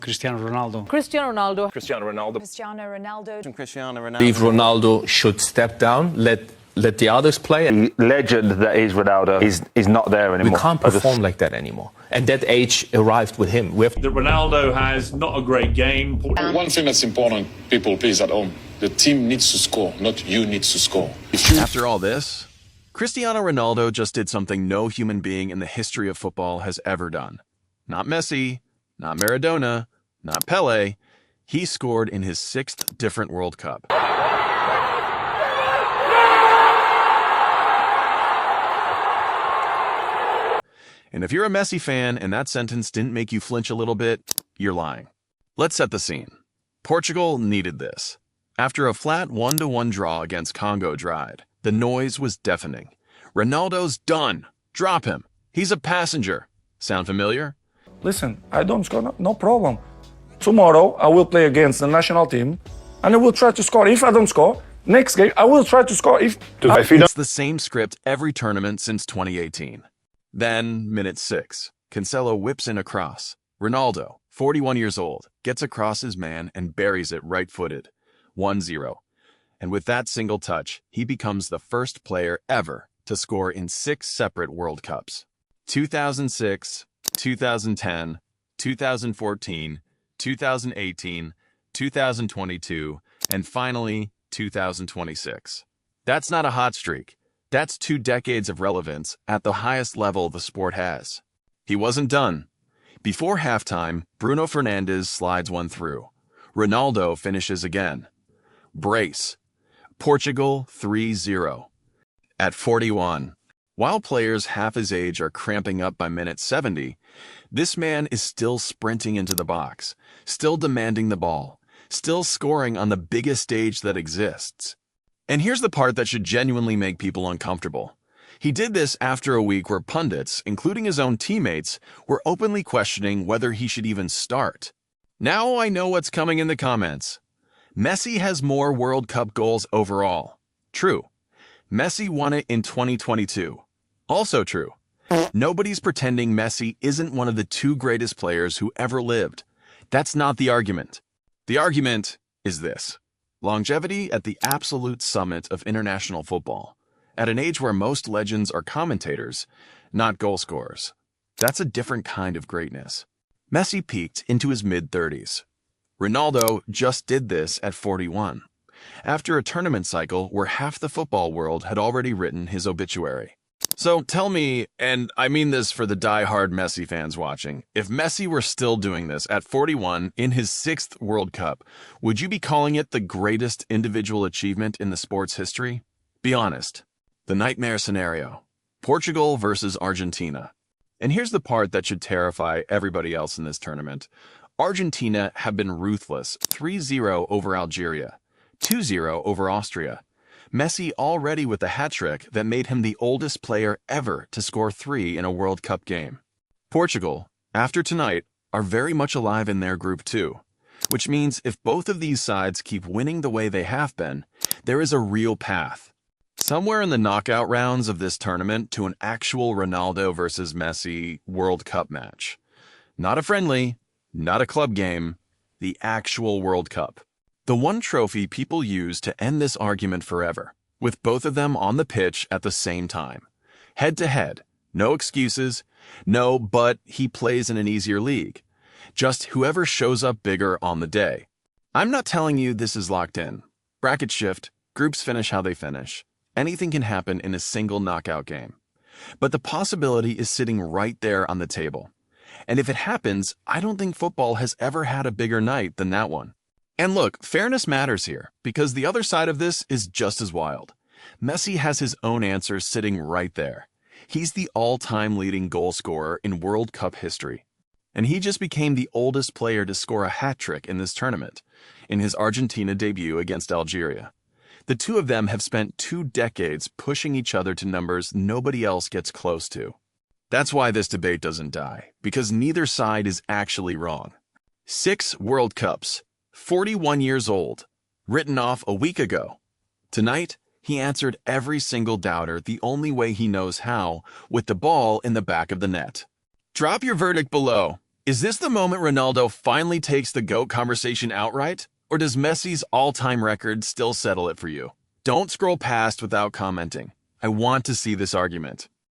Cristiano Ronaldo. Cristiano Ronaldo. Cristiano Ronaldo. Cristiano Ronaldo. Cristiano Ronaldo. If Ronaldo should step down, let the others play. The legend that is Ronaldo is not there anymore. We can't perform like that anymore. And that age arrived with him. That Ronaldo has not a great game. One thing that's important, people, please, at home, the team needs to score, not you needs to score. After all this, Cristiano Ronaldo just did something no human being in the history of football has ever done. Not Messi, not Maradona, not Pele. He scored in his 6th different World Cup. And if you're a Messi fan and that sentence didn't make you flinch a little bit, you're lying. Let's set the scene. Portugal needed this. After a flat 1-1 draw against Congo dried, the noise was deafening. Ronaldo's done. Drop him. He's a passenger. Sound familiar? Listen, I don't score, no problem. Tomorrow, I will play against the national team, and I will try to score. If I don't score, next game, I will try to score. It's the same script every tournament since 2018. Then, minute 6, Cancelo whips in a cross. Ronaldo, 41 years old, gets across his man and buries it right-footed. 1-0. And with that single touch, he becomes the first player ever to score in 6 separate World Cups. 2006, 2010, 2014, 2018, 2022, and finally, 2026. That's not a hot streak. That's 2 decades of relevance at the highest level the sport has. He wasn't done. Before halftime, Bruno Fernandes slides one through. Ronaldo finishes again. Brace. Portugal 3-0. At 41. While players half his age are cramping up by minute 70, this man is still sprinting into the box, still demanding the ball, still scoring on the biggest stage that exists. And here's the part that should genuinely make people uncomfortable. He did this after a week where pundits, including his own teammates, were openly questioning whether he should even start. Now I know what's coming in the comments. Messi has more World Cup goals overall. True. Messi won it in 2022. Also true. Nobody's pretending Messi isn't one of the 2 greatest players who ever lived. That's not the argument. The argument is this. Longevity at the absolute summit of international football, at an age where most legends are commentators, not goal scorers. That's a different kind of greatness. Messi peaked into his mid-30s. Ronaldo just did this at 41, after a tournament cycle where half the football world had already written his obituary. So tell me, and I mean this for the die-hard Messi fans watching, if Messi were still doing this at 41 in his 6th World Cup, would you be calling it the greatest individual achievement in the sport's history? Be honest. The nightmare scenario. Portugal versus Argentina. And here's the part that should terrify everybody else in this tournament. Argentina have been ruthless, 3-0 over Algeria, 2-0 over Austria. Messi already with a hat-trick that made him the oldest player ever to score 3 in a World Cup game. Portugal, after tonight, are very much alive in their group too, which means if both of these sides keep winning the way they have been, there is a real path. Somewhere in the knockout rounds of this tournament to an actual Ronaldo versus Messi World Cup match. Not a friendly, not a club game, the actual World Cup. The one trophy people use to end this argument forever, with both of them on the pitch at the same time. Head-to-head, no excuses, no but he plays in an easier league. Just whoever shows up bigger on the day. I'm not telling you this is locked in. Bracket shift, groups finish how they finish. Anything can happen in a single knockout game. But the possibility is sitting right there on the table. And if it happens, I don't think football has ever had a bigger night than that one. And look, fairness matters here, because the other side of this is just as wild. Messi has his own answers sitting right there. He's the all-time leading goal scorer in World Cup history. And he just became the oldest player to score a hat-trick in this tournament, in his Argentina debut against Algeria. The 2 of them have spent 2 decades pushing each other to numbers nobody else gets close to. That's why this debate doesn't die, because neither side is actually wrong. 6 World Cups. 41 years old, written off a week ago. Tonight, he answered every single doubter the only way he knows how, with the ball in the back of the net. Drop your verdict below. Is this the moment Ronaldo finally takes the GOAT conversation outright? Or does Messi's all-time record still settle it for you? Don't scroll past without commenting. I want to see this argument.